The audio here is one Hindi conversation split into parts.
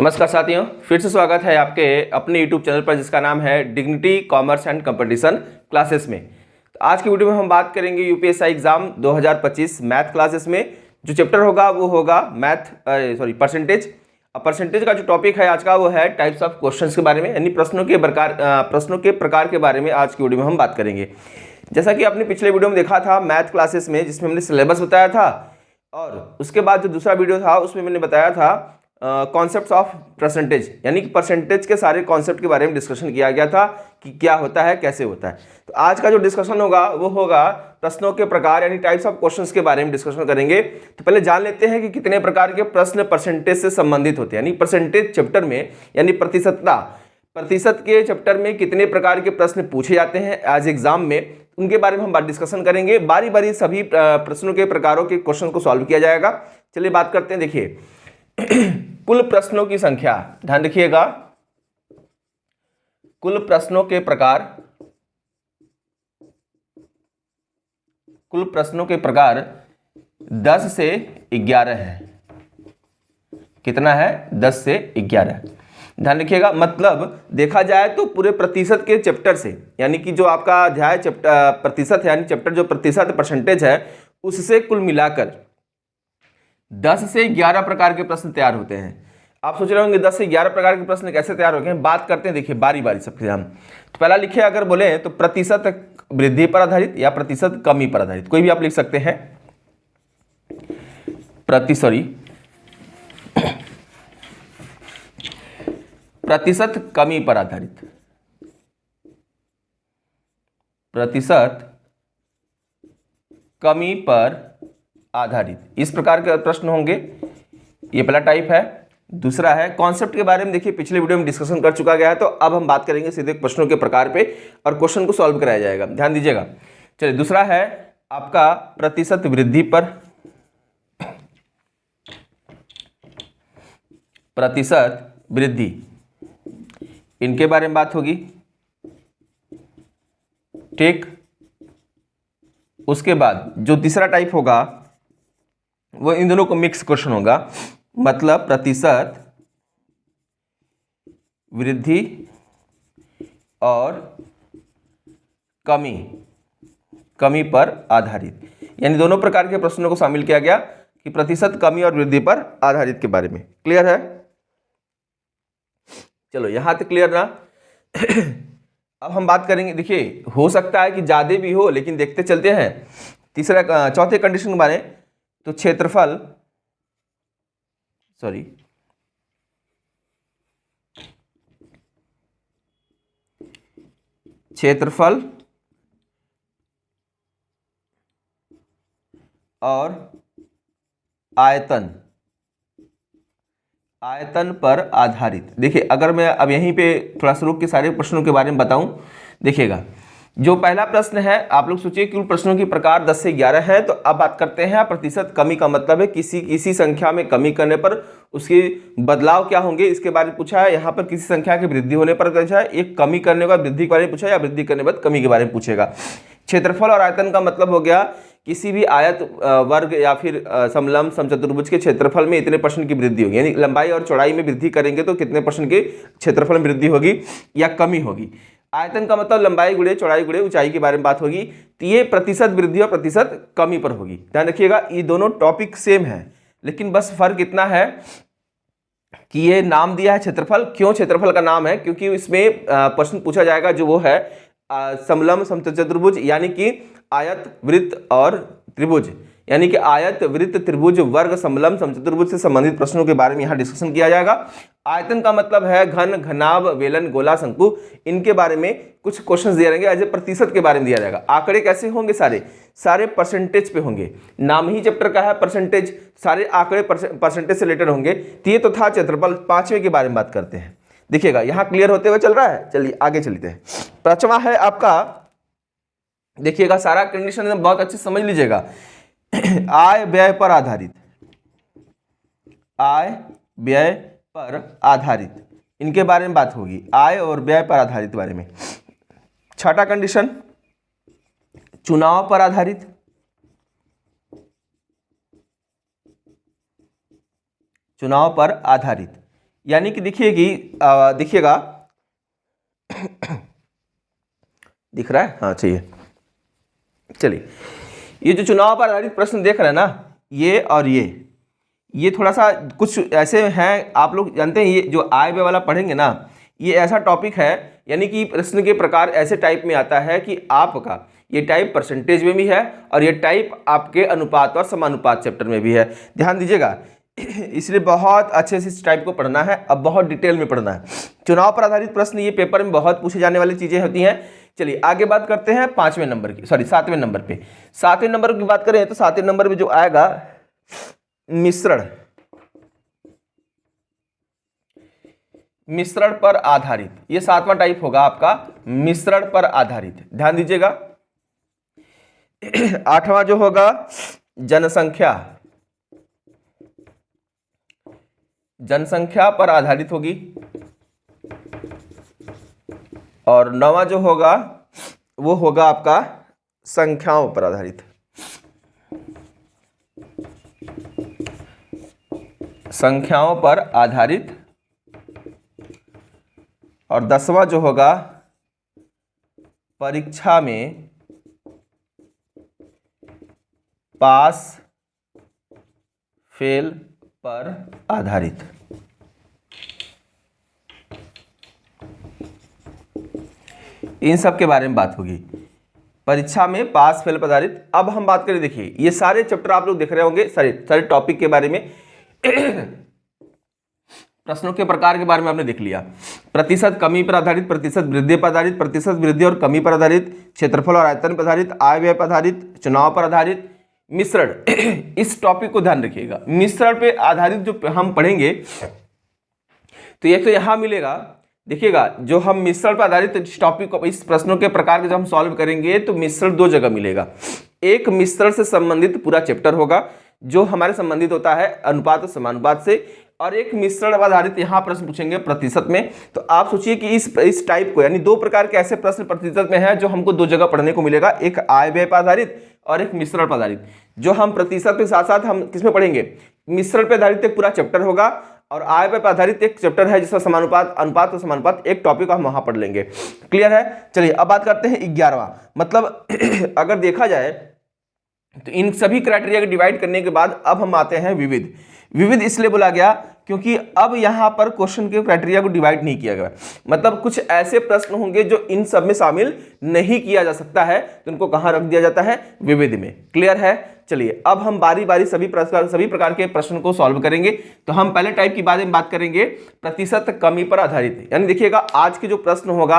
नमस्कार साथियों, फिर से स्वागत है आपके अपने यूट्यूब चैनल पर जिसका नाम है dignity commerce and competition classes में। तो आज की वीडियो में हम बात करेंगे यूपीएससी एग्जाम 2025 मैथ क्लासेस में जो चैप्टर होगा वो होगा परसेंटेज। परसेंटेज का जो टॉपिक है आज का वो है टाइप्स ऑफ क्वेश्चंस के बारे में, यानी प्रश्नों के प्रकार के बारे में आज की वीडियो में हम बात करेंगे। जैसा कि आपने पिछले वीडियो में देखा था मैथ क्लासेस में, जिसमें हमने सिलेबस बताया था, और उसके बाद जो दूसरा वीडियो था उसमें मैंने बताया था कॉन्सेप्ट्स ऑफ परसेंटेज, यानी कि परसेंटेज के सारे कॉन्सेप्ट के बारे में डिस्कशन किया गया था कि क्या होता है, कैसे होता है। तो आज का जो डिस्कशन होगा वो होगा प्रश्नों के प्रकार, यानी टाइप्स ऑफ क्वेश्चंस के बारे में डिस्कशन करेंगे। तो पहले जान लेते हैं कि कितने प्रकार के प्रश्न परसेंटेज से संबंधित होते हैं, यानी परसेंटेज चैप्टर में, यानी प्रतिशत के चैप्टर में कितने प्रकार के प्रश्न पूछे जाते हैं आज एग्जाम में, उनके बारे में हम बात डिस्कशन करेंगे। बारी बारी सभी प्रश्नों के प्रकारों के क्वेश्चन को सॉल्व किया जाएगा। चलिए बात करते हैं। देखिए कुल प्रश्नों की संख्या, ध्यान रखिएगा, कुल प्रश्नों के प्रकार 10 से 11 है। कितना है? 10 से 11। ध्यान रखिएगा, मतलब देखा जाए तो पूरे प्रतिशत के चैप्टर से, यानी कि जो आपका अध्याय प्रतिशत है, यानी चैप्टर जो प्रतिशत परसेंटेज है, उससे कुल मिलाकर 10 से 11 प्रकार के प्रश्न तैयार होते हैं। आप सोच रहे होंगे 10 से 11 प्रकार के प्रश्न कैसे तैयार हो गए हैं। बात करते हैं, देखिए बारी बारी सबसे हम। तो पहला लिखिए, अगर बोले तो प्रतिशत वृद्धि पर आधारित या प्रतिशत कमी पर आधारित, कोई भी आप लिख सकते हैं। प्रतिशत कमी पर आधारित, प्रतिशत कमी पर आधारित, इस प्रकार के प्रश्न होंगे। ये पहला टाइप है। दूसरा है कॉन्सेप्ट के बारे में, देखिए पिछले वीडियो में डिस्कशन कर चुका गया है, तो अब हम बात करेंगे सीधे प्रश्नों के प्रकार पे और क्वेश्चन को सॉल्व कराया जाएगा। ध्यान दीजिएगा। चलिए, दूसरा है आपका प्रतिशत वृद्धि पर, प्रतिशत वृद्धि, इनके बारे में बात होगी। ठीक, उसके बाद जो तीसरा टाइप होगा वो इन दोनों को मिक्स क्वेश्चन होगा, मतलब प्रतिशत वृद्धि और कमी पर आधारित, यानी दोनों प्रकार के प्रश्नों को शामिल किया गया कि प्रतिशत कमी और वृद्धि पर आधारित के बारे में। क्लियर है? चलो यहां तक क्लियर ना। अब हम बात करेंगे, देखिए हो सकता है कि ज्यादा भी हो, लेकिन देखते चलते हैं चौथे कंडीशन के बारे में। तो क्षेत्रफल और आयतन पर आधारित। देखिए अगर मैं अब यहीं पे थोड़ा सा रुक के सारे प्रश्नों के बारे में बताऊं, देखिएगा जो पहला प्रश्न है, आप लोग सोचिए कुल प्रश्नों की प्रकार 10 से 11 है। तो अब बात करते हैं प्रतिशत कमी का मतलब है किसी संख्या में कमी करने पर उसके बदलाव क्या होंगे, इसके बारे में पूछा है। यहाँ पर किसी संख्या की वृद्धि होने पर पूछा है, एक कमी करने के बाद वृद्धि के बारे में पूछा है, या वृद्धि करने के बाद कमी के बारे में पूछेगा। क्षेत्रफल और आयतन का मतलब हो गया किसी भी आयत वर्ग या फिर समलंब समचतुर्भुज के क्षेत्रफल में इतने % की वृद्धि होगी, यानी लंबाई और चौड़ाई में वृद्धि करेंगे तो कितने % के क्षेत्रफल में वृद्धि होगी या कमी होगी। आयतन का मतलब लंबाई गुणे चौड़ाई गुणे ऊंचाई के बारे में बात होगी। तो ये प्रतिशत वृद्धि और प्रतिशत कमी पर होगी। ध्यान रखिएगा, ये दोनों टॉपिक सेम है, लेकिन बस फर्क इतना है कि ये नाम दिया है क्षेत्रफल। क्यों क्षेत्रफल का नाम है? क्योंकि इसमें प्रश्न पूछा जाएगा जो वो है समलंब समचतुर्भुज, यानी कि आयत वृत्त और त्रिभुज, यानी कि आयत वृत्त त्रिभुज वर्ग समलंब समचतुर्भुज से संबंधित प्रश्नों के बारे में यहाँ डिस्कशन किया जाएगा। आयतन का मतलब है घन, घनाभ, वेलन, गोला, शंकु, इनके बारे में कुछ क्वेश्चंस दिए रहेंगे। एज ए प्रतिशत के बारे में दिया जाएगा। आंकड़े कैसे होंगे? सारे परसेंटेज पे होंगे। नाम ही चैप्टर का है परसेंटेज, सारे आंकड़े परसेंटेज से रिलेटेड होंगे। तो ये तो था क्षेत्रफल। पांचवें के बारे में बात करते हैं। देखिएगा यहाँ क्लियर होते हुए चल रहा है। चलिए आगे चलते हैं। पांचवा है आपका, देखिएगा सारा कंडीशन बहुत अच्छे समझ लीजिएगा, आय व्यय पर आधारित, आय व्यय पर आधारित, इनके बारे में बात होगी। आय और व्यय पर आधारित बारे में। छठा कंडीशन चुनाव पर आधारित, चुनाव पर आधारित, यानी कि देखिए कि देखिएगा दिख रहा है, हाँ चाहिए। चलिए, ये जो चुनाव पर आधारित प्रश्न देख रहे हैं ना, ये और ये थोड़ा सा कुछ ऐसे हैं, आप लोग जानते हैं, ये जो आय व्यय वाला पढ़ेंगे ना, ये ऐसा टॉपिक है, यानी कि प्रश्न के प्रकार ऐसे टाइप में आता है कि आपका ये टाइप परसेंटेज में भी है और ये टाइप आपके अनुपात और समानुपात चैप्टर में भी है। ध्यान दीजिएगा, इसलिए बहुत अच्छे से इस टाइप को पढ़ना है, अब बहुत डिटेल में पढ़ना है। चुनाव पर आधारित प्रश्न ये पेपर में बहुत पूछे जाने वाली चीजें होती हैं। चलिए आगे बात करते हैं 5वें नंबर की, सॉरी 7वें नंबर पे। 7वें नंबर की बात करें तो 7वें नंबर में जो आएगा मिश्रण पर आधारित, ये 7वां टाइप होगा आपका मिश्रण पर आधारित। ध्यान दीजिएगा। 8वां जो होगा जनसंख्या पर आधारित होगी, और 9वां जो होगा वो होगा आपका संख्याओं पर आधारित। संख्याओं पर आधारित। और 10वां जो होगा परीक्षा में पास फेल पर आधारित। इन सब के बारे में बात होगी, परीक्षा में पास फेल पर आधारित। अब हम बात करें, देखिए ये सारे चैप्टर आप लोग देख रहे होंगे, सारे टॉपिक के बारे में प्रश्नों के प्रकार के बारे में आपने देख लिया। प्रतिशत कमी पर आधारित, प्रतिशत वृद्धि पर आधारित, प्रतिशत वृद्धि और कमी पर आधारित, क्षेत्रफल और आयतन पर आधारित, आय व्यय पर आधारित, चुनाव पर आधारित, मिश्रण। इस टॉपिक को ध्यान रखिएगा, मिश्रण पे आधारित जो हम पढ़ेंगे तो ये तो यहां मिलेगा। देखिएगा, जो हम मिश्रण पर आधारित इस टॉपिक को, इस प्रश्नों के प्रकार के जब हम सॉल्व करेंगे तो मिश्रण 2 जगह मिलेगा। एक मिश्रण से संबंधित पूरा चैप्टर होगा जो हमारे संबंधित होता है अनुपात और समानुपात से, और एक मिश्रण आधारित यहाँ प्रश्न पूछेंगे प्रतिशत में। तो आप सोचिए कि इस टाइप को, यानी 2 प्रकार के ऐसे प्रश्न प्रतिशत में है जो हमको 2 जगह पढ़ने को मिलेगा, एक आय व्यय पर आधारित और एक मिश्रण पर आधारित। जो हम प्रतिशत के साथ साथ हम किसमें पढ़ेंगे, मिश्रण पर आधारित एक पूरा चैप्टर होगा, और आय व्यय पर आधारित एक चैप्टर है जिसका समानुपात, अनुपात और समानुपात एक टॉपिक हम वहां पढ़ लेंगे। क्लियर है। चलिए अब बात करते हैं 11वां। मतलब अगर देखा जाए तो इन सभी क्राइटेरिया को डिवाइड करने के बाद अब हम आते हैं विविध। विविध इसलिए बोला गया क्योंकि अब यहां पर क्वेश्चन के क्राइटेरिया को डिवाइड नहीं किया गया, मतलब कुछ ऐसे प्रश्न होंगे जो इन सब में शामिल नहीं किया जा सकता है, तो उनको कहां रख दिया जाता है, विविध में। क्लियर है। चलिए अब हम बारी बारी सभी प्रकार के प्रश्न को सॉल्व करेंगे। तो हम पहले टाइप की बारे में बात करेंगे, प्रतिशत कमी पर आधारित। यानी देखिएगा आज के जो प्रश्न होगा,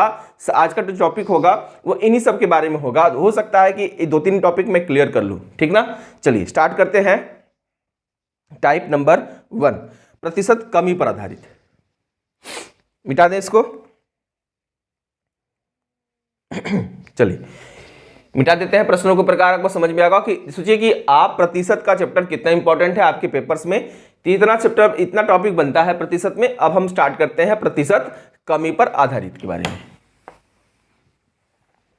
आज का जो टॉपिक होगा वो इन्हीं सब के बारे में होगा। हो सकता है कि 2-3 टॉपिक मैं क्लियर कर लूं, ठीक ना। चलिए स्टार्ट करते हैं। टाइप नंबर 1, प्रतिशत कमी पर आधारित। मिटा दें इसको। चलिए मिटा देते हैं। प्रश्नों के प्रकार आपको समझ में आएगा कि सोचिए कि आप प्रतिशत का चैप्टर कितना इंपॉर्टेंट है आपके पेपर्स में। तो इतना चैप्टर, इतना टॉपिक बनता है प्रतिशत में। अब हम स्टार्ट करते हैं प्रतिशत कमी पर आधारित के बारे में।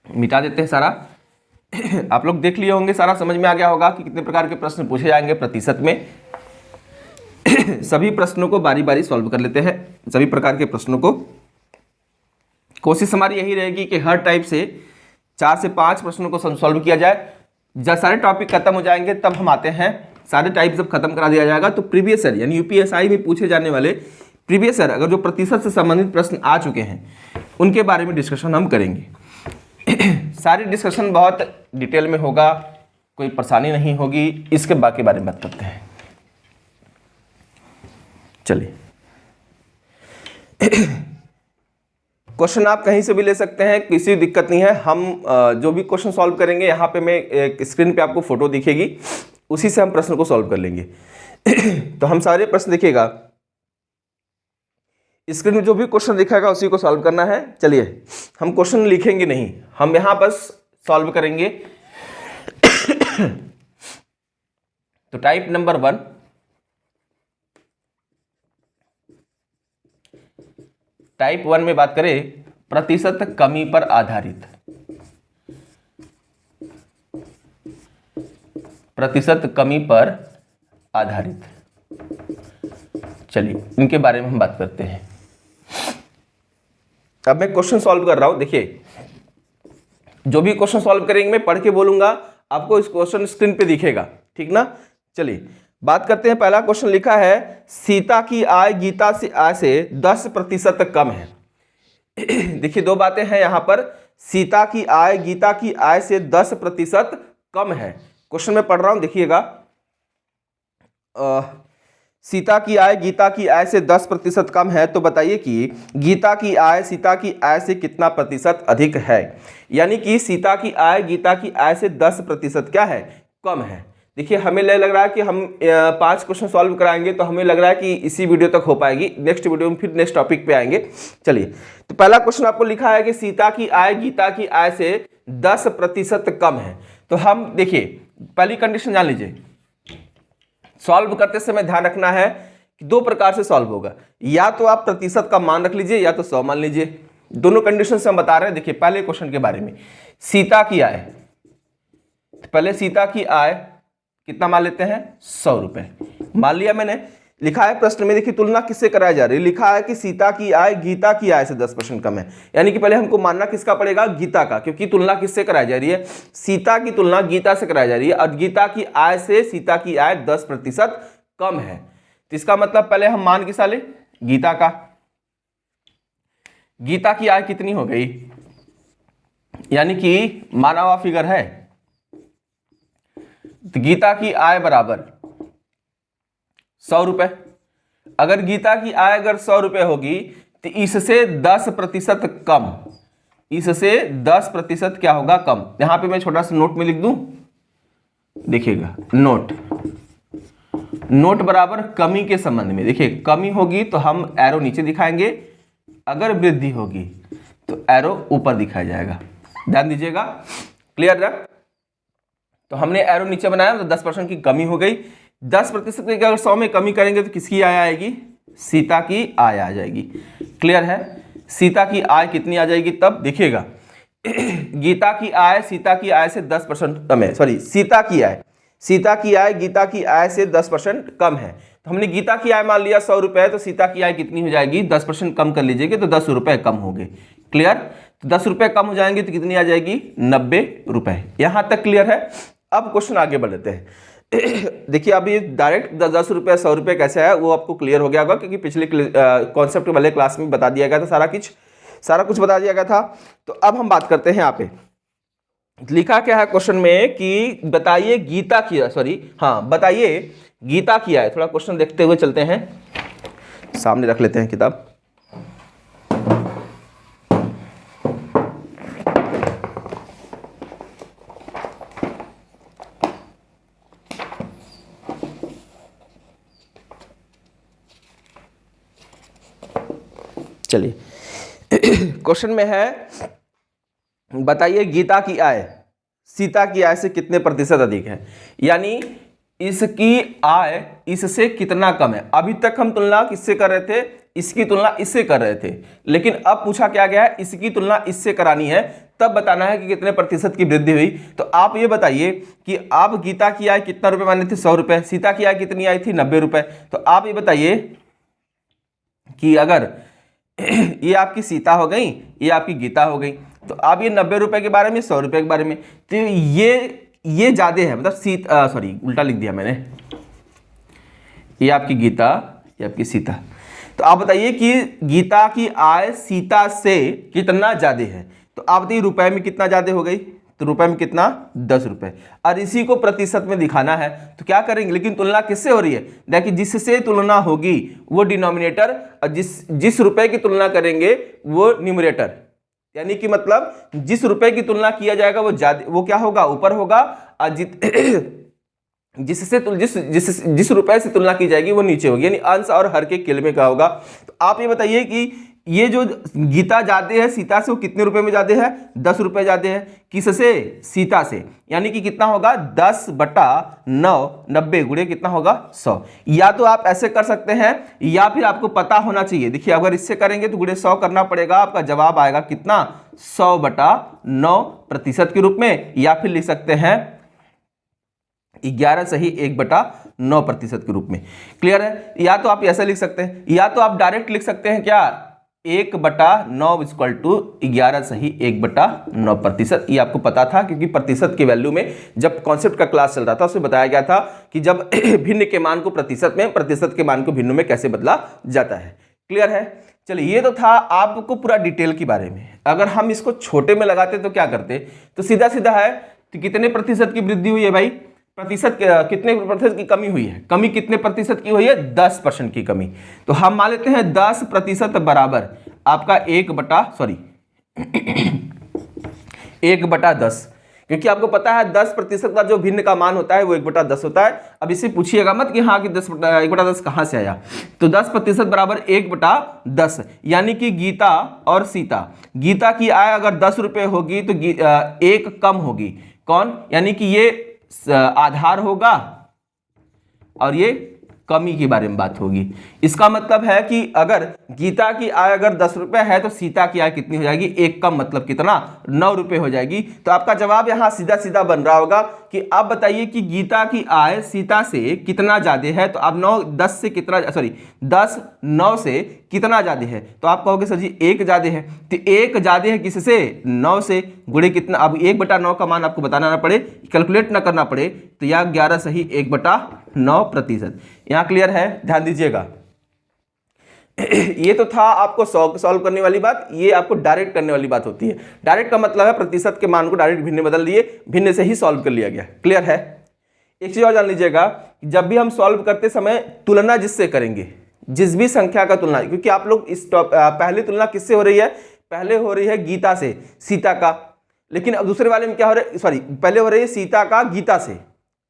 मिटा देते हैं सारा। आप लोग देख लिए होंगे, सारा समझ में आ गया होगा कि कितने प्रकार के प्रश्न पूछे जाएंगे प्रतिशत में। सभी प्रश्नों को बारी बारी सॉल्व कर लेते हैं, सभी प्रकार के प्रश्नों को। कोशिश हमारी यही रहेगी कि हर टाइप से 4 से 5 प्रश्नों को सॉल्व किया जाए। जब सारे टॉपिक खत्म हो जाएंगे तब हम आते हैं, सारे टाइप जब खत्म करा दिया जाएगा तो प्रीवियस ईयर यानी यूपीएसआई में पूछे जाने वाले प्रीवियस ईयर अगर जो प्रतिशत से संबंधित प्रश्न आ चुके हैं उनके बारे में डिस्कशन हम करेंगे। सारी डिस्कशन बहुत डिटेल में होगा, कोई परेशानी नहीं होगी। इसके बाकी बारे में बात करते हैं। चलिए क्वेश्चन आप कहीं से भी ले सकते हैं, किसी दिक्कत नहीं है। हम जो भी क्वेश्चन सॉल्व करेंगे, यहाँ पे मैं एक स्क्रीन पे आपको फोटो दिखेगी, उसी से हम प्रश्न को सॉल्व कर लेंगे। तो हम सारे प्रश्न देखिएगा, स्क्रीन में जो भी क्वेश्चन दिखाएगा उसी को सॉल्व करना है। चलिए हम क्वेश्चन लिखेंगे नहीं, हम यहाँ बस सॉल्व करेंगे। तो टाइप नंबर 1, टाइप 1 में बात करें प्रतिशत कमी पर आधारित। प्रतिशत कमी पर आधारित चलिए इनके बारे में हम बात करते हैं। अब मैं क्वेश्चन सॉल्व कर रहा हूं। देखिए जो भी क्वेश्चन सॉल्व करेंगे मैं पढ़ के बोलूंगा, आपको इस क्वेश्चन स्क्रीन पे दिखेगा, ठीक ना। चलिए बात करते हैं। पहला क्वेश्चन लिखा है सीता की आय गीता से आय से 10% कम है। देखिए दो बातें हैं यहां पर, सीता की आय गीता की आय से 10% कम है। क्वेश्चन में पढ़ रहा हूं, देखिएगा। सीता की आय गीता की आय से 10% कम है, तो बताइए कि गीता की आय सीता की आय से कितना प्रतिशत अधिक है। यानी कि सीता की आय गीता की आय से 10% क्या है, कम है। देखिए हमें लग रहा है कि हम 5 क्वेश्चन सॉल्व कराएंगे तो हमें लग रहा है कि इसी वीडियो तक हो पाएगी। नेक्स्ट वीडियो में फिर नेक्स्ट टॉपिक पे आएंगे। चलिए तो पहला क्वेश्चन आपको लिखा है कि सीता की आय गीता की आय से 10% कम है। तो हम देखिए पहली कंडीशन जान लीजिए, सॉल्व करते समय ध्यान रखना है कि दो प्रकार से सॉल्व होगा, या तो आप प्रतिशत का मान रख लीजिए या तो 100 मान लीजिए। दोनों कंडीशन से हम बता रहे हैं। देखिए पहले क्वेश्चन के बारे में, सीता की आय, पहले सीता की आय कितना मान लेते हैं, 100 रुपए मान लिया मैंने। लिखा है प्रश्न में, देखिए तुलना किससे कराई जा रही है, लिखा है कि सीता की आय गीता की आय से 10% कम है। यानी कि पहले हमको मानना किसका पड़ेगा, गीता का, क्योंकि तुलना किससे कराई जा रही है, सीता की तुलना गीता से कराई जा रही है और गीता की आय से सीता की आय 10% कम है। तो इसका मतलब पहले हम मान किसा ले, गीता का। गीता की आय कितनी हो गई, यानी कि माना हुआ फिगर है, तो गीता की आय बराबर 100 रुपए। अगर गीता की आय अगर 100 रुपए होगी तो इससे 10% कम, इससे 10% क्या होगा, कम। यहां पे मैं छोटा सा नोट में लिख दूं, देखिएगा नोट, नोट बराबर कमी के संबंध में। देखिए कमी होगी तो हम एरो नीचे दिखाएंगे, अगर वृद्धि होगी तो एरो ऊपर दिखाया जाएगा। ध्यान दीजिएगा, क्लियर है। तो हमने एरो नीचे बनाया तो 10% की कमी हो गई। 10% की अगर 100 में कमी करेंगे तो किसकी आय आएगी, सीता की आय आ जाएगी। क्लियर है, सीता की आय कितनी आ जाएगी तब, देखिएगा गीता की आय सीता की आय से 10% कम है, सॉरी सीता की आय गीता की आय से 10% कम है। तो हमने गीता की आय मान लिया 100 रुपए, तो सीता की आय कितनी हो जाएगी, 10% कम कर लीजिएगा तो 10 रुपए कम हो गए। क्लियर, तो 10 रुपए कम हो जाएंगे तो कितनी आ जाएगी, 90 रुपए। यहां तक क्लियर है। अब क्वेश्चन आगे बढ़ते हैं। देखिए अभी डायरेक्ट 10 रुपए 100 रुपए कैसे है वो आपको क्लियर हो गया होगा, क्योंकि पिछले कॉन्सेप्ट वाले क्लास में बता दिया गया था, सारा कुछ बता दिया गया था। तो अब हम बात करते हैं। यहाँ पे लिखा क्या है क्वेश्चन में कि बताइए गीता की, बताइए गीता की आय। थोड़ा क्वेश्चन देखते हुए चलते हैं, सामने रख लेते हैं किताब। चलिए क्वेश्चन में है, बताइए गीता की आय सीता की आय से कितने प्रतिशत अधिक है, यानी इसकी आय इससे कितना कम है। अभी तक हम तुलना किससे कर रहे थे, इसकी तुलना इससे कर रहे थे, लेकिन अब पूछा क्या गया है, इसकी तुलना इससे करानी है, तब बताना है कि कितने प्रतिशत की वृद्धि हुई। तो आप ये बताइए कि आप गीता की आय कितना रुपए माने थे, 100 रुपए, सीता की आय कितनी आई थी, 90 रुपए। तो आप ये बताइए कि अगर ये आपकी सीता हो गई, ये आपकी गीता हो गई, तो आप ये 90 रुपए के बारे में, 100 रुपए के बारे में, तो ये ज्यादा है, मतलब उल्टा लिख दिया मैंने, ये आपकी गीता, ये आपकी सीता। तो आप बताइए कि गीता की आय सीता से कितना ज्यादा है। तो आप बताइए रुपए में कितना ज्यादा हो गई, तो रुपए में कितना, 10 रुपए। और इसी को प्रतिशत में दिखाना है तो क्या करेंगे, लेकिन तुलना किससे हो रही है, देखिए जिससे तुलना होगी वो डिनोमिनेटर, और जिस रुपए की तुलना करेंगे वो न्यूमरेटर। यानी कि मतलब जिस रुपए की तुलना किया जाएगा वो ज्यादा, वो क्या होगा, ऊपर होगा, और जिस रुपए से तुलना की जाएगी वो नीचे होगी, यानी अंश और हर के केल में क्या होगा। तो आप ये बताइए कि ये जो गीता ज्यादा है सीता से, वो कितने रुपए में ज्यादा है, 10 रुपए ज्यादा है। किससे, सीता से, यानी कि कितना होगा, 10/9, 90 गुणे कितना होगा, 100। या तो आप ऐसे कर सकते हैं, या फिर आपको पता होना चाहिए। देखिए अगर इससे करेंगे तो गुणे 100 करना पड़ेगा, आपका जवाब आएगा कितना, 100/9 प्रतिशत के रूप में। या फिर लिख सकते हैं 11 सही 1/9% के रूप में। क्लियर है? या तो आप ऐसा लिख सकते हैं, या तो आप डायरेक्ट लिख सकते हैं क्या, 1/9 इक्वल टू 11 सही 1/9%। ये आपको पता था क्योंकि प्रतिशत के वैल्यू में जब कॉन्सेप्ट का क्लास चल रहा था उसमें बताया गया था कि जब भिन्न के मान को प्रतिशत में, प्रतिशत के मान को भिन्न में कैसे बदला जाता है। क्लियर है? चलिए, ये तो था आपको पूरा डिटेल के बारे में। अगर हम इसको छोटे में लगाते तो क्या करते, तो सीधा सीधा है, तो कितने प्रतिशत की वृद्धि हुई है भाई, प्रतिशत कितने प्रतिशत की कमी हुई है, कमी कितने प्रतिशत की हुई है, 10% की कमी। तो हम मान लेते हैं 10% बराबर आपका 1/10, क्योंकि आपको पता है 10% का जो भिन्न का मान होता है वो 1/10 होता है। अब इसे पूछिएगा मत कि हाँ कि 1/10 कहाँ से आया, तो 10% बराबर 1/10, यानी कि गीता और सीता, गीता की आय अगर 10 रुपये होगी तो एक कम होगी, कौन, यानी कि ये आधार होगा और ये कमी के बारे में बात होगी। इसका मतलब है कि अगर गीता की आय अगर 10 रुपये है तो सीता की आय कितनी हो जाएगी, एक कम, मतलब कितना, 9 रुपये हो जाएगी। तो आपका जवाब यहाँ सीधा सीधा बन रहा होगा कि आप बताइए कि गीता की आय सीता से कितना ज़्यादा है। तो अब 10 9 से कितना ज़्यादा है, तो आप कहोगे सर जी 1 ज़्यादा है। तो 1 ज़्यादा है किससे, 9 से, गुणे कितना, अब 1/9 का मान आपको बताना ना पड़े, कैलकुलेट ना करना पड़े, तो यह 11 सही 1/9%। यहाँ क्लियर है? ध्यान दीजिएगा। ये तो था आपको सॉल्व करने वाली बात, ये आपको डायरेक्ट करने वाली बात होती है। डायरेक्ट का मतलब है प्रतिशत के मान को डायरेक्ट भिन्न बदल दिए, भिन्न से ही सॉल्व कर लिया गया। क्लियर है? एक चीज और जान लीजिएगा, जब भी हम सॉल्व करते समय तुलना जिससे करेंगे, जिस भी संख्या का तुलना, क्योंकि आप लोग इस पहली तुलना किससे हो रही है, पहले हो रही है गीता से सीता का, लेकिन अब दूसरे वाले में क्या हो रहा है, सॉरी पहले हो रही है सीता का गीता से,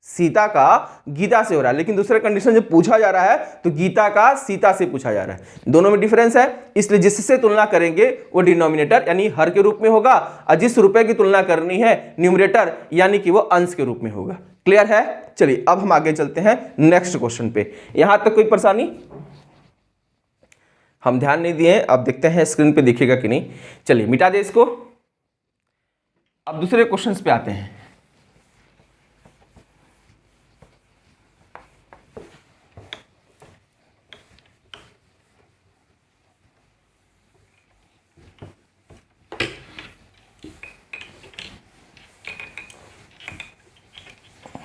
सीता का गीता से हो रहा है, लेकिन दूसरा कंडीशन जब पूछा जा रहा है तो गीता का सीता से पूछा जा रहा है, दोनों में डिफरेंस है। इसलिए जिससे तुलना करेंगे वो डिनोमिनेटर यानी हर के रूप में होगा, और जिस रुपए की तुलना करनी है न्यूमरेटर यानी कि वो अंश के रूप में होगा। क्लियर है? चलिए अब हम आगे चलते हैं नेक्स्ट क्वेश्चन पे। यहां तक कोई परेशानी? हम ध्यान नहीं दिए, अब देखते हैं स्क्रीन पे दिखेगा कि नहीं। चलिए मिटा दे इसको, अब दूसरे क्वेश्चन पे आते हैं।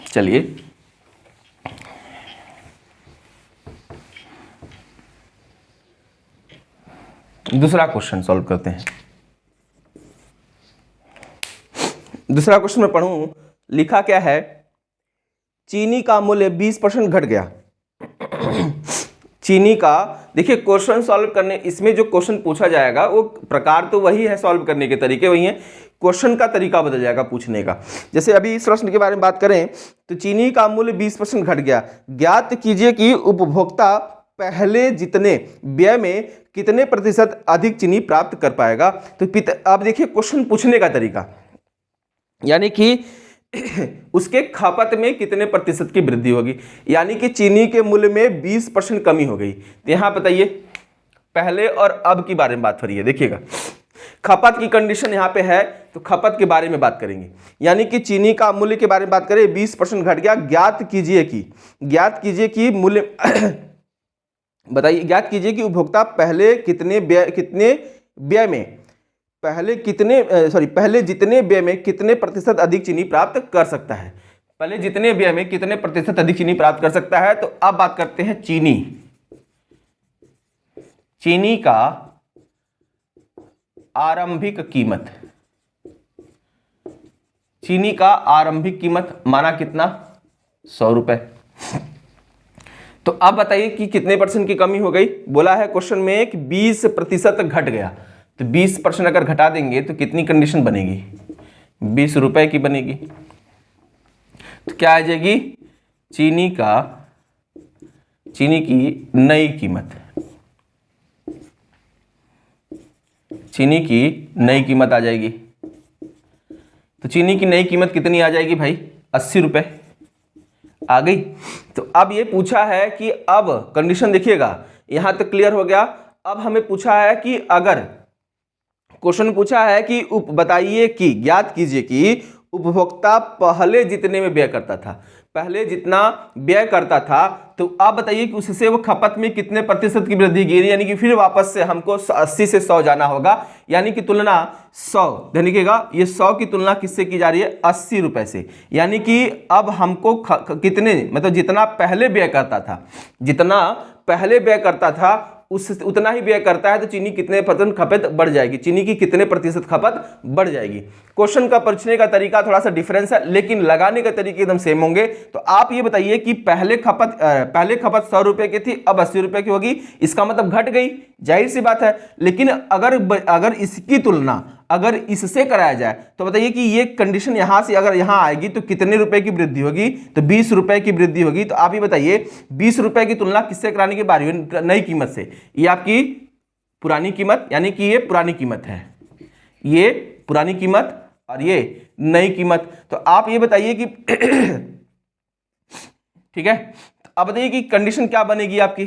चलिए दूसरा क्वेश्चन सॉल्व करते हैं। दूसरा क्वेश्चन में पढ़ूं, लिखा क्या है, चीनी का मूल्य 20% घट गया। चीनी का, देखिए क्वेश्चन सॉल्व करने, इसमें जो क्वेश्चन पूछा जाएगा वो प्रकार तो वही है, सॉल्व करने के तरीके वही हैं, क्वेश्चन का तरीका बदल जाएगा पूछने का। जैसे अभी इस प्रश्न के बारे में बात करें तो चीनी का मूल्य 20% घट गया, ज्ञात कीजिए कि उपभोक्ता पहले जितने व्यय में कितने प्रतिशत अधिक चीनी प्राप्त कर पाएगा। तो अब देखिए क्वेश्चन पूछने का तरीका, यानी कि उसके खपत में कितने प्रतिशत की वृद्धि होगी, यानी कि चीनी के मूल्य में 20% कमी हो गई। तो यहां बताइए पहले और अब की बारे में बात हो रही है। देखिएगा खपत की कंडीशन यहां पे है, तो खपत के बारे में बात करेंगे, यानी कि चीनी का मूल्य के बारे में बात करें, 20% घट गया। ज्ञात कीजिए कि मूल्य बताइए, ज्ञात कीजिए कि उपभोक्ता पहले कितने व्यय में पहले जितने व्यय में कितने प्रतिशत अधिक चीनी प्राप्त कर सकता है, पहले जितने व्यय में कितने प्रतिशत अधिक चीनी प्राप्त कर सकता है। तो अब बात करते हैं चीनी का आरंभिक कीमत, चीनी का आरंभिक कीमत माना कितना, 100 रुपए। तो अब बताइए कि कितने परसेंट की कमी हो गई, बोला है क्वेश्चन में कि 20% घट गया, तो 20% अगर घटा देंगे तो कितनी कंडीशन बनेगी, 20 रुपए की बनेगी। तो क्या आ जाएगी, चीनी की नई कीमत, चीनी की नई कीमत आ जाएगी। तो चीनी की नई कीमत कितनी आ जाएगी भाई, 80 रुपए आ गई। तो अब ये पूछा है कि अब कंडीशन देखिएगा, यहां तक क्लियर हो गया। अब हमें पूछा है कि अगर क्वेश्चन पूछा है कि बताइए कि ज्ञात कीजिए कि उपभोक्ता पहले जितने में व्यय करता था, पहले जितना व्यय करता था, तो आप बताइए कि उससे वो खपत में कितने प्रतिशत की वृद्धि की, यानी कि फिर वापस से हमको 80 से 100 जाना होगा, यानी कि तुलना 100, ध्यान रखिएगा, ये 100 की तुलना किससे की जा रही है, 80 रुपए से। यानी कि अब हमको कितने, मतलब जितना पहले व्यय करता था, जितना पहले व्यय करता था उस उतना ही व्यय करता है, तो चीनी कितने प्रतिशत खपत बढ़ जाएगी, चीनी की कितने प्रतिशत खपत बढ़ जाएगी। क्वेश्चन का पूछने का तरीका थोड़ा सा डिफरेंस है, लेकिन लगाने के तरीके एकदम सेम होंगे। तो आप ये बताइए कि पहले खपत 100 रुपए की थी, अब 80 रुपए की होगी, इसका मतलब घट गई, जाहिर सी बात है। लेकिन अगर इसकी तुलना अगर इससे कराया जाए, तो बताइए कि ये कंडीशन यहां से अगर यहां आएगी तो कितने रुपए की वृद्धि होगी, तो 20 रुपए की वृद्धि होगी। तो आप ये बताइए 20 रुपए की तुलना किससे कराने की बारी है, नई कीमत से। ये आपकी पुरानी कीमत, यानी कि ये पुरानी कीमत है, ये पुरानी कीमत और ये नई कीमत। तो आप ये बताइए कि ठीक है, तो अब बताइए कि कंडीशन क्या बनेगी आपकी,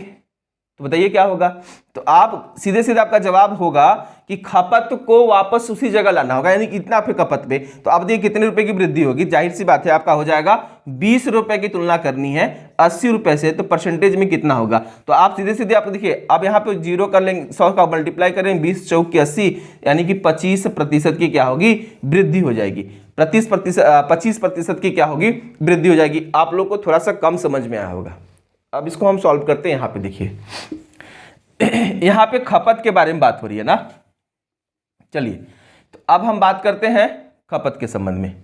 तो बताइए क्या होगा। तो आप सीधे सीधे आपका जवाब होगा कि खपत को वापस उसी जगह लाना होगा, यानी कि इतना आपके खपत पे। तो आप देखिए कितने रुपए की वृद्धि होगी, जाहिर सी बात है आपका हो जाएगा 20 रुपए की तुलना करनी है 80 रुपए से, तो परसेंटेज में कितना होगा। तो आप सीधे सीधे आप देखिए, अब यहाँ पे जीरो कर लेंगे, 100 का मल्टीप्लाई करेंगे 20 चौक की 80, यानी कि 25% की क्या होगी, वृद्धि हो जाएगी। 25% की क्या होगी, वृद्धि हो जाएगी। आप लोग को थोड़ा सा कम समझ में आया होगा। अब इसको हम सॉल्व करते हैं। यहाँ पे देखिए, यहाँ पे खपत के बारे में बात हो रही है ना। चलिए, तो अब हम बात करते हैं खपत के संबंध में।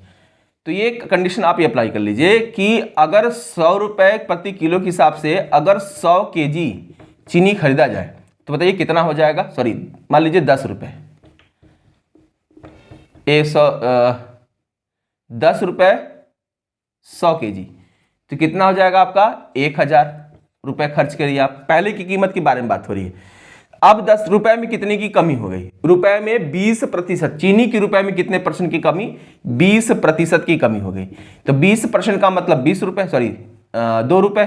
तो ये कंडीशन आप ये अप्लाई कर लीजिए कि अगर 100 रुपए प्रति किलो के हिसाब से अगर 100 केजी चीनी खरीदा जाए, तो बताइए कितना हो जाएगा। सॉरी, मान लीजिए 10 रुपए, 10 रुपए 100 केजी, तो कितना हो जाएगा आपका 1000 रुपए खर्च करिए आप। पहले की कीमत के बारे में बात हो रही है। अब 10 रुपए में कितने की कमी हो गई, रुपए में 20%, चीनी की रुपए में कितने परसेंट की कमी, 20% की कमी हो गई। तो 20% का मतलब 20 रुपए, सॉरी 2 रुपए,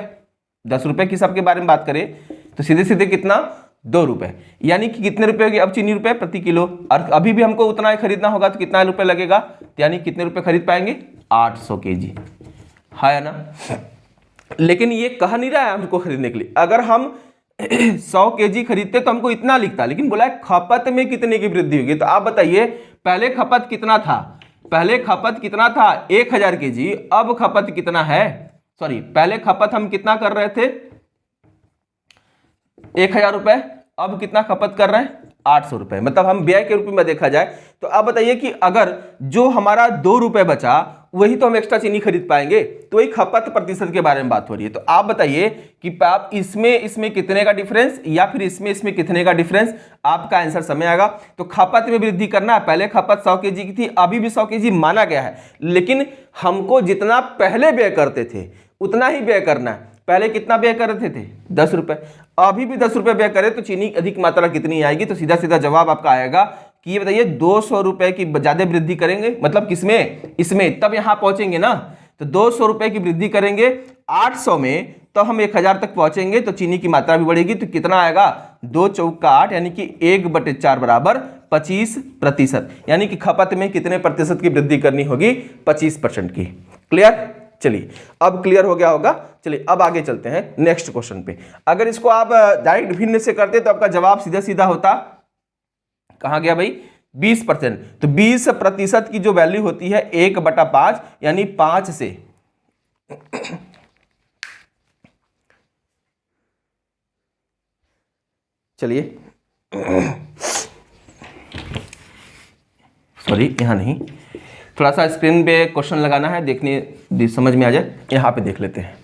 10 रुपए की सब के बारे में बात करें तो सीधे सीधे कितना, 2 रुपए, यानी कि कितने रुपए होगी अब चीनी रुपए प्रति किलो। और अभी भी हमको उतना ही खरीदना होगा, तो कितना रुपए लगेगा, यानी कितने रुपए खरीद पाएंगे, 800 केजी, है ना। लेकिन ये कहा नहीं रहा है हमको खरीदने के लिए, अगर हम 100 केजी खरीदते तो हमको इतना लिखता, लेकिन बोला है खपत में कितने की वृद्धि होगी। तो आप बताइए पहले खपत कितना था, पहले खपत कितना था 1000 केजी, अब खपत कितना है, सॉरी पहले खपत हम कितना कर रहे थे 1000 रुपए, अब कितना खपत कर रहे हैं 800 रुपए, मतलब हम व्यय के रूप में देखा जाए। तो आप बताइए कि अगर जो हमारा 2 रुपए बचा वही तो हम एक्स्ट्रा चीनी खरीद पाएंगे, तो वही खपत प्रतिशत के बारे में बात हो रही है। तो आप बताइए कि आप इसमें कितने का डिफरेंस या फिर इसमें कितने का डिफरेंस, आपका आंसर समय आएगा। तो खपत में वृद्धि करना है, पहले खपत 100 केजी की थी, अभी भी 100 केजी माना गया है, लेकिन हमको जितना पहले व्यय करते थे उतना ही व्यय करना है। पहले कितना व्यय कर रहे थे 10 रुपए, अभी भी 10 रुपए व्यय करें तो चीनी अधिक मात्रा कितनी आएगी। तो सीधा सीधा जवाब आपका आएगा कि ये बताइए 200 रुपए की ज्यादा वृद्धि करेंगे, मतलब किसमें, इसमें, तब यहां पहुंचेंगे ना। तो 200 रुपए की वृद्धि करेंगे 800 में, तो हम 1000 तक पहुंचेंगे, तो चीनी की मात्रा भी बढ़ेगी। तो कितना आएगा 2 चौक का 8, यानी कि 1/4 बराबर 25%, यानी कि खपत में कितने प्रतिशत की वृद्धि करनी होगी, 25% की। क्लियर, चलिए अब क्लियर हो गया होगा। चलिए अब आगे चलते हैं नेक्स्ट क्वेश्चन पे। अगर इसको आप डायरेक्ट भिन्न से करते तो आपका जवाब सीधा सीधा होता, कहां गया भाई, 20%। तो 20% की जो वैल्यू होती है 1/5, यानी 5 से चलिए सॉरी यहां नहीं, थोड़ा सा स्क्रीन पे क्वेश्चन लगाना है, देखने समझ में आ जाए, यहां पे देख लेते हैं।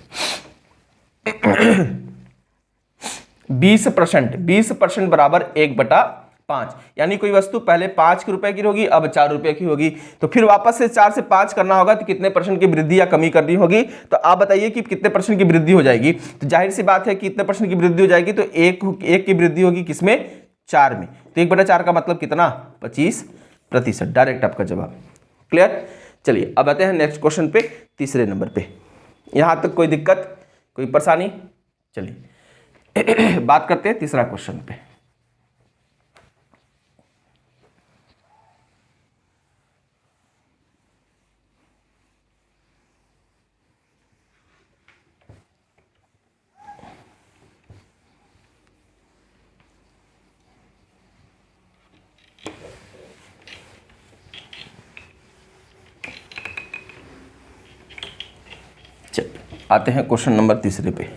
20% बराबर 1/5, यानी कोई वस्तु पहले 5 रुपए की होगी, अब 4 रुपए की होगी, तो फिर वापस से 4 से 5 करना होगा, तो कितने परसेंट की वृद्धि या कमी करनी होगी। तो आप बताइए कि कितने परसेंट की वृद्धि हो जाएगी। तो जाहिर सी बात है कि कितने परसेंट की वृद्धि हो जाएगी, तो एक की वृद्धि होगी किसमें, 4 में। तो 1/4 का मतलब कितना, 25%, डायरेक्ट आपका जवाब। क्लियर, चलिए अब आते हैं नेक्स्ट क्वेश्चन पे, तीसरे नंबर पे। यहां तक कोई दिक्कत, कोई परेशानी, चलिए बात करते हैं तीसरा क्वेश्चन पे। चलिए आते हैं क्वेश्चन नंबर तीसरे पे।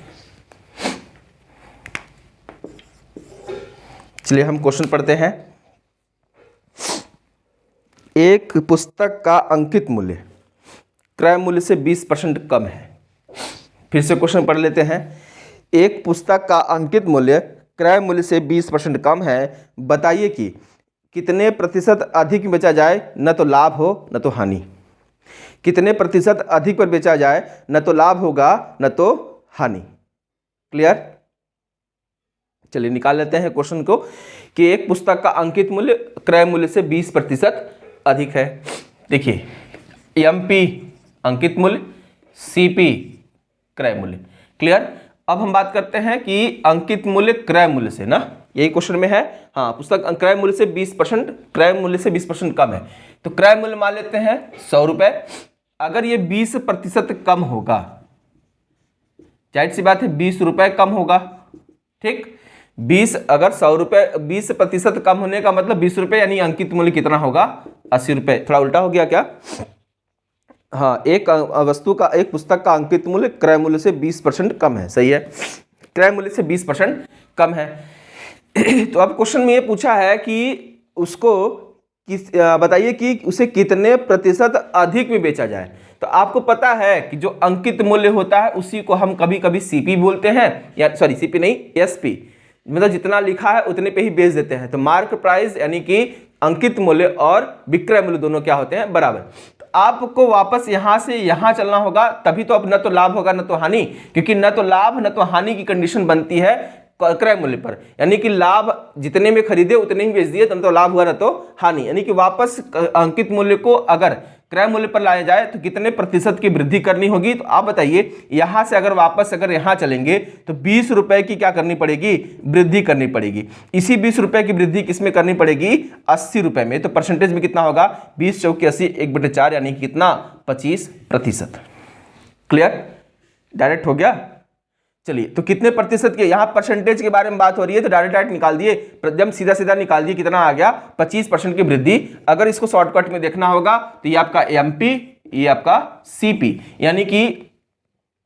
चलिए हम क्वेश्चन पढ़ते हैं। एक पुस्तक का अंकित मूल्य क्रय मूल्य से 20% कम है। फिर से क्वेश्चन पढ़ लेते हैं। एक पुस्तक का अंकित मूल्य क्रय मूल्य से 20% कम है। बताइए कि कितने प्रतिशत अधिक बेचा जाए, न तो लाभ हो न तो हानि। कितने प्रतिशत अधिक पर बेचा जाए, न तो लाभ होगा न तो हानि। क्लियर? चलिए निकाल लेते हैं क्वेश्चन को कि एक पुस्तक का अंकित मूल्य क्रय मूल्य से 20% अधिक है। देखिए, एमपी अंकित मूल्य, सीपी क्रय मूल्य। क्लियर? अब हम बात करते हैं कि अंकित मूल्य क्रय मूल्य से, ना यही क्वेश्चन में है। हाँ, पुस्तक क्रय मूल्य से 20% क्रय मूल्य से 20% कम है, तो क्रय मूल्य मान लेते हैं 100 रुपए। अगर ये 20% कम होगा, जाहिर सी बात है 20 रुपए कम होगा। ठीक, 20 अगर 100 रुपए 20% कम होने का मतलब 20 रुपए, यानी अंकित मूल्य कितना होगा? 80 रुपए। थोड़ा उल्टा हो गया क्या? हाँ, एक वस्तु का, एक पुस्तक का अंकित मूल्य क्रय मूल्य से 20% कम है। सही है, क्रय मूल्य से 20% कम है। तो अब क्वेश्चन में ये पूछा है कि उसको बताइए कि उसे कितने प्रतिशत अधिक में बेचा जाए। तो आपको पता है कि जो अंकित मूल्य होता है उसी को हम कभी कभी सीपी बोलते हैं, या सॉरी सीपी नहीं, एसपी, मतलब जितना लिखा है उतने पे ही बेच देते हैं। तो मार्क प्राइस यानी कि अंकित मूल्य और विक्रय मूल्य दोनों क्या होते हैं? बराबर। तो आपको वापस यहां से यहां चलना होगा, तभी तो अब न तो लाभ होगा न तो हानि, क्योंकि न तो लाभ न तो हानि की कंडीशन बनती है क्रय मूल्य पर, यानी कि लाभ जितने में खरीदे उतने ही बेच दिए, तब तो लाभ हुआ न तो हानि। यानी कि वापस अंकित मूल्य को अगर क्रय मूल्य पर लाया जाए तो कितने प्रतिशत की वृद्धि करनी होगी? तो आप बताइए, यहां से अगर वापस अगर यहां चलेंगे तो 20 रुपए की क्या करनी पड़ेगी? वृद्धि करनी पड़ेगी। इसी 20 रुपए की वृद्धि किसमें करनी पड़ेगी? 80 रुपए में। तो परसेंटेज में कितना होगा? 20 चौके 80, 1/4, यानी कि कितना? 25%। क्लियर? डायरेक्ट हो गया। चलिए, तो कितने प्रतिशत के, यहां परसेंटेज के बारे में बात हो रही है तो डायरेक्ट निकाल दिए, जब सीधा सीधा निकाल दिए, कितना आ गया? 25% की वृद्धि। अगर इसको शॉर्टकट में देखना होगा तो ये आपका एमपी, ये आपका सीपी, यानी कि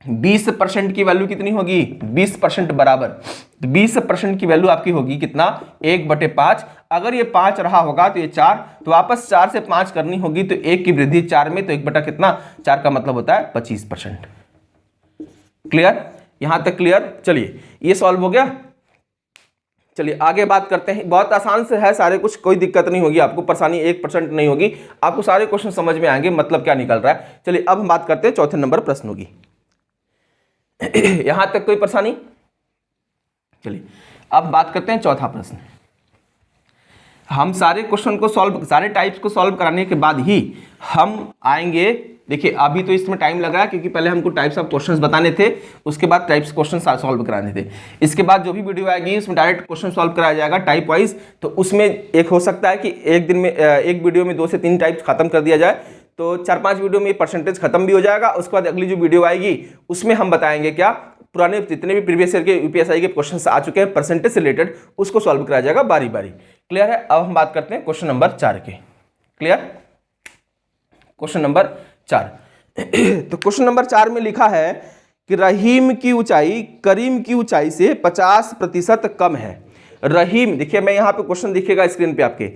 20% की वैल्यू कितनी होगी? 20% बराबर 20% की वैल्यू आपकी होगी कितना? 1/5। अगर ये 5 रहा होगा तो ये 4, तो वापस 4 से 5 करनी होगी, तो 1 की वृद्धि 4 में, तो 1/4 का मतलब होता है 25%। क्लियर? यहां तक क्लियर? चलिए, ये सॉल्व हो गया। चलिए आगे बात करते हैं। बहुत आसान से है सारे कुछ, कोई दिक्कत नहीं होगी आपको, परेशानी 1% नहीं होगी, आपको सारे क्वेश्चन समझ में आएंगे मतलब क्या निकल रहा है। चलिए अब हम बात करते हैं चौथे नंबर प्रश्न की। यहां तक कोई परेशानी? चलिए अब बात करते हैं चौथा प्रश्न। हम सारे क्वेश्चन को सॉल्व, सारे टाइप्स को सॉल्व कराने के बाद ही हम आएंगे। देखिए अभी तो इसमें टाइम लग रहा है क्योंकि पहले हमको टाइप्स ऑफ क्वेश्चंस बताने थे, उसके बाद टाइप्स क्वेश्चन सॉल्व कराने थे। इसके बाद जो भी वीडियो आएगी उसमें डायरेक्ट क्वेश्चन सॉल्व कराया जाएगा टाइप वाइज। तो उसमें एक हो सकता है कि एक दिन में एक वीडियो में 2 से 3 टाइप्स खत्म कर दिया जाए, तो 4-5 वीडियो में परसेंटेज खत्म भी हो जाएगा। उसके बाद अगली जो वीडियो आएगी उसमें हम बताएंगे क्या, पुराने जितने भी प्रीवियस ईयर के यूपीएसआई के क्वेश्चन आ चुके हैं परसेंटेज से रिलेटेड, उसको सॉल्व कराया जाएगा बारी बारी। क्लियर है? अब हम बात करते हैं क्वेश्चन नंबर 4 के। क्लियर? Question number 4। तो क्वेश्चन नंबर 4 में लिखा है कि रहीम की ऊंचाई करीम की ऊंचाई से 50% कम है। रहीम, देखिए मैं यहां पे क्वेश्चन दिखेगा स्क्रीन पे आपके,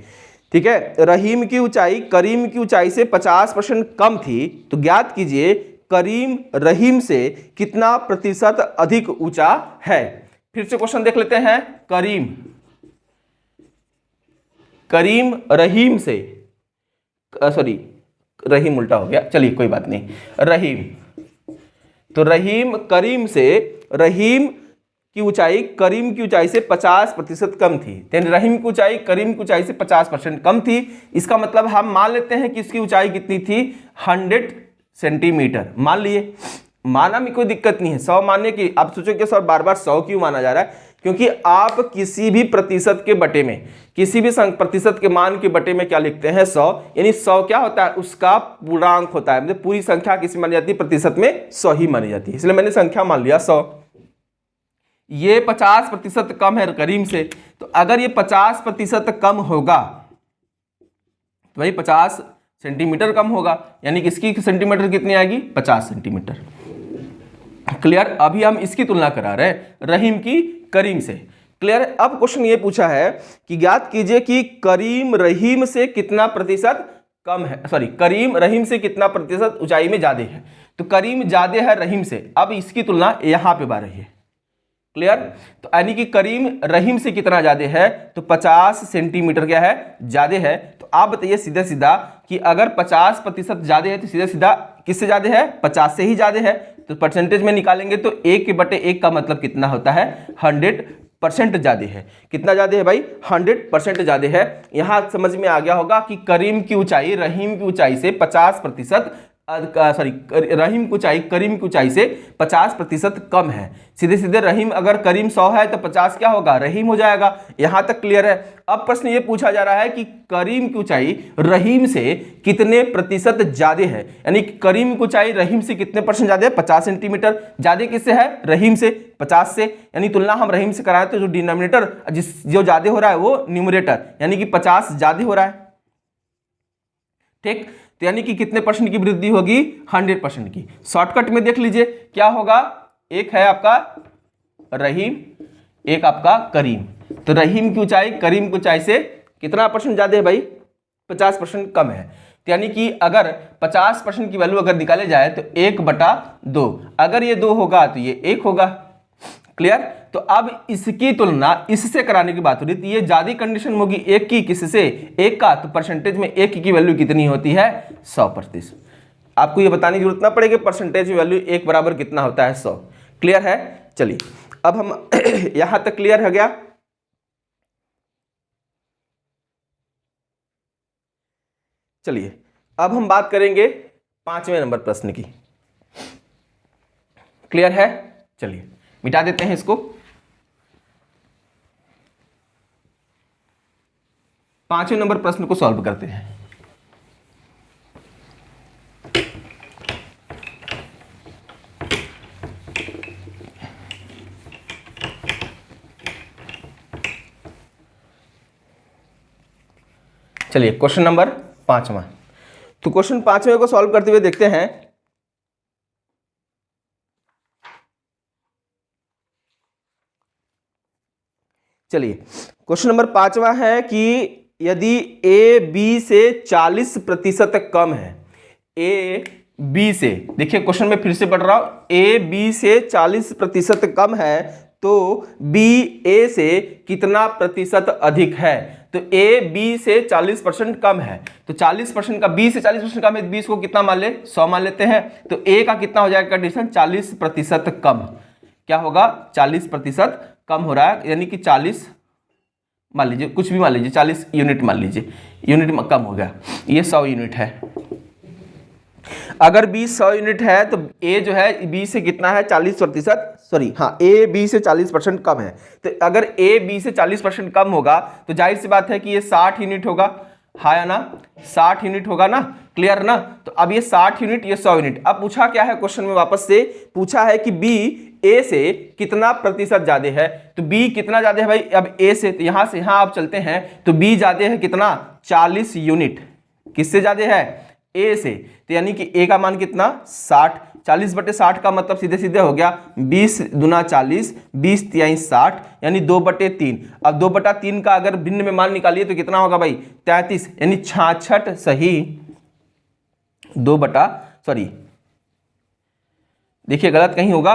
ठीक है। रहीम की ऊंचाई करीम की ऊंचाई से 50% कम थी, तो ज्ञात कीजिए करीम रहीम से कितना प्रतिशत अधिक ऊंचा है। फिर से क्वेश्चन देख लेते हैं। करीम रहीम से, सॉरी रहीम उल्टा हो गया, चलिए कोई बात नहीं। रहीम, तो रहीम करीम से, रहीम की ऊंचाई करीम की ऊंचाई से 50% कम थी। रहीम की ऊंचाई करीम की ऊंचाई से 50% कम थी। इसका मतलब हम मान लेते हैं कि इसकी ऊंचाई कितनी थी? 100 सेंटीमीटर मान लिए। माना में कोई दिक्कत नहीं है, 100 मानने की। आप सोचो कि सर बार बार 100 क्यों माना जा रहा है? क्योंकि आप किसी भी प्रतिशत के बटे में, किसी भी प्रतिशत के मान के बटे में क्या लिखते हैं? 100। यानी 100 क्या होता है? उसका पूर्णांक होता है, मतलब पूरी संख्या किसी मानी जाती है? प्रतिशत में 100 ही मानी जाती है, इसलिए मैंने संख्या मान लिया 100। ये 50% कम है करीम से, तो अगर ये 50% कम होगा तो भाई 50 सेंटीमीटर कम होगा, यानी कि इसकी सेंटीमीटर कितनी आएगी? 50 सेंटीमीटर। क्लियर। अभी हम इसकी तुलना करा रहे हैं रहीम की करीम से। क्लियर। अब क्वेश्चन ये पूछा है कि ज्ञात कीजिए कि करीम रहीम से कितना प्रतिशत कम है, सॉरी करीम रहीम से कितना प्रतिशत ऊंचाई में ज्यादा है। तो करीम ज्यादा है रहीम से, अब इसकी तुलना यहां पे बार रही है। क्लियर। तो यानी कि करीम रहीम से कितना ज्यादा है, तो 50 सेंटीमीटर क्या है, ज्यादा है। तो आप बताइए सीधा सीधा कि अगर 50% ज्यादा है तो सीधा सीधा किससे ज्यादा है, 50 से ही ज्यादा है। तो परसेंटेज में निकालेंगे तो 1/1 का मतलब कितना होता है, 100% ज्यादा है। कितना ज्यादा है भाई, 100% ज्यादा है। यहां समझ में आ गया होगा कि करीम की ऊंचाई रहीम की ऊंचाई से 50%, सॉरी रहीम की ऊंचाई करीम की ऊंचाई से 50% कम है। सीधे सीधे रहीम अगर करीम 100 है तो 50 क्या होगा, रहीम हो जाएगा। यहां तक क्लियर है। अब प्रश्न ये पूछा जा रहा है कि करीम की ऊंचाई रहीम से कितने प्रतिशत ज्यादा है, यानी करीम की ऊंचाई रहीम से कितने परसेंट ज्यादा है, 50 सेंटीमीटर। ज्यादा किससे है, रहीम से, 50 से। यानी तुलना हम रहीम से कराए तो जो डिनोमिनेटर जो ज्यादा हो रहा है वो न्यूमरेटर, यानी कि 50 ज्यादा हो रहा है। ठीक। तो यानी कि कितने परसेंट की वृद्धि होगी, 100% की। शॉर्टकट में देख लीजिए क्या होगा, एक है आपका रहीम, एक आपका करीम। तो रहीम की ऊंचाई करीम की ऊंचाई से कितना परसेंट ज्यादा है भाई, 50% कम है। तो यानी कि अगर 50% की वैल्यू अगर निकाले जाए तो 1/2, अगर ये 2 होगा तो ये 1 होगा। क्लियर। तो अब इसकी तुलना इससे कराने की बात हो रही थी, ये ज्यादा कंडीशन होगी 1 की, किससे, 1 का। तो परसेंटेज में 1 की वैल्यू कितनी होती है, 100%। आपको ये बताने की जरूरत ना पड़ेगी परसेंटेज वैल्यू 1 बराबर कितना होता है, 100। क्लियर है। चलिए अब हम यहां तक क्लियर हो गया। चलिए अब हम बात करेंगे 5वें नंबर प्रश्न की। क्लियर है। चलिए मिटा देते हैं इसको। 5वें नंबर प्रश्न को सॉल्व करते हैं। चलिए क्वेश्चन नंबर 5वां। तो क्वेश्चन 5वें को सॉल्व करते हुए देखते हैं। चलिए क्वेश्चन नंबर 5वां है कि यदि ए बी से 40% कम है, ए बी से, देखिए क्वेश्चन में फिर से पढ़ रहा हूं, ए बी से 40% कम है तो बी ए से कितना प्रतिशत अधिक है। तो ए बी से 40% कम है, तो 40% का, बी से 40% कम है, 20 को कितना मान ले, 100 मान लेते हैं। तो ए का कितना हो जाएगा कंडीशन, 40% कम। क्या होगा, 40% कम हो रहा है, यानी कि 40 मान लीजिए, कुछ भी मान लीजिए, 40 यूनिट मान लीजिए, यूनिट में कम हो गया, ये 100 यूनिट है। अगर बी 100 यूनिट है तो ए जो है बी से कितना है, 40%, सॉरी हाँ, ए बी से 40% कम है। तो अगर ए बी से 40% कम होगा तो जाहिर सी बात है कि ये 60 यूनिट होगा, हाँ या ना, 60 यूनिट होगा ना। क्लियर ना। तो अब ये 60 यूनिट, ये 100 यूनिट। अब पूछा क्या है क्वेश्चन में, वापस से पूछा है कि बी ए से कितना प्रतिशत ज्यादा है। तो बी कितना ज्यादा है भाई, अब ए से, तो यहां से यहां आप चलते हैं तो बी ज्यादा है कितना, 40 यूनिट। किससे ज्यादा है, ए से। तो यानी कि ए का मान कितना, 60। 40/60 का मतलब सीधे सीधे हो गया 20 दूना 40, 20 तिहाई 60, यानी 2/3। अब 2/3 का अगर भिन्न में मान निकालिए तो कितना होगा भाई, 33, यानी 66 सही 2/, देखिए गलत कहीं होगा,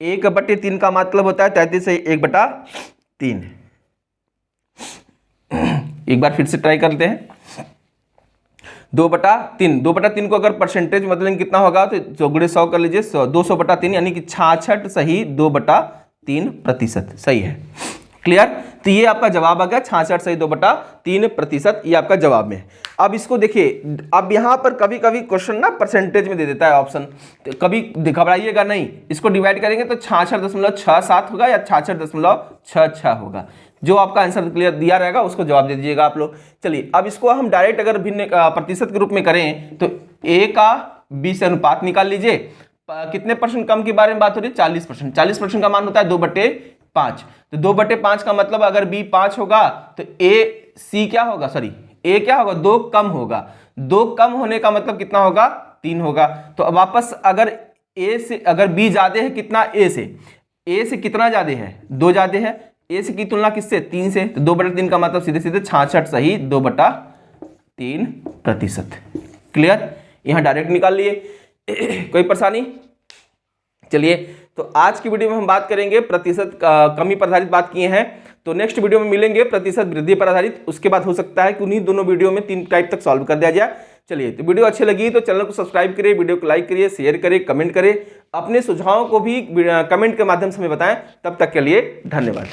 1/3 का मतलब होता है 33 सही 1/3। एक बार फिर से ट्राई करते हैं। 2/3 को अगर परसेंटेज मतलब कितना होगा तो 100 कर लीजिए, 200/3 यानी कि 66 सही 2/3% सही है। क्लियर। तो ये आपका जवाब आ गया, 66 सही 2/3%, ये आपका जवाब में। अब इसको देखिए, अब यहां पर कभी कभी क्वेश्चन ना परसेंटेज में दे देता है ऑप्शन, तो कभी घबराइएगा नहीं, इसको डिवाइड करेंगे तो 66.67 होगा या 66.66 होगा। जो आपका आंसर क्लियर दिया रहेगा उसको जवाब दे दीजिएगा आप लोग। चलिए अब इसको हम डायरेक्ट अगर भिन्न प्रतिशत के रूप में करें तो ए का बी से अनुपात निकाल लीजिए। कितने परसेंट कम के बारे में बात हो रही है, 40%। 40% का मान होता है 2/5। तो 2/5 का मतलब अगर बी 5 होगा तो ए सी क्या होगा, सॉरी ए क्या होगा, 2 कम होगा। 2 कम होने का मतलब कितना होगा, 3 होगा। तो अब वापस अगर ए से अगर बी ज्यादा है कितना, ए से कितना ज्यादा है, 2 ज्यादा है। ए से की तुलना किससे, 3 से, तो 2/3 का मतलब सीधे सीधे 66 सही 2/3%। क्लियर, यहां डायरेक्ट निकाल लिए। कोई परेशानी? चलिए, तो आज की वीडियो में हम बात करेंगे प्रतिशत कमी पर आधारित बात किए हैं, तो नेक्स्ट वीडियो में मिलेंगे प्रतिशत वृद्धि पर आधारित। उसके बाद हो सकता है कि उन्हीं दोनों वीडियो में 3 टाइप तक सॉल्व कर दिया जाए। चलिए, तो वीडियो अच्छी लगी तो चैनल को सब्सक्राइब करिए, वीडियो को लाइक करिए, शेयर करिए, कमेंट करिए, अपने सुझावों को भी कमेंट के माध्यम से हमें बताएं। तब तक के लिए धन्यवाद।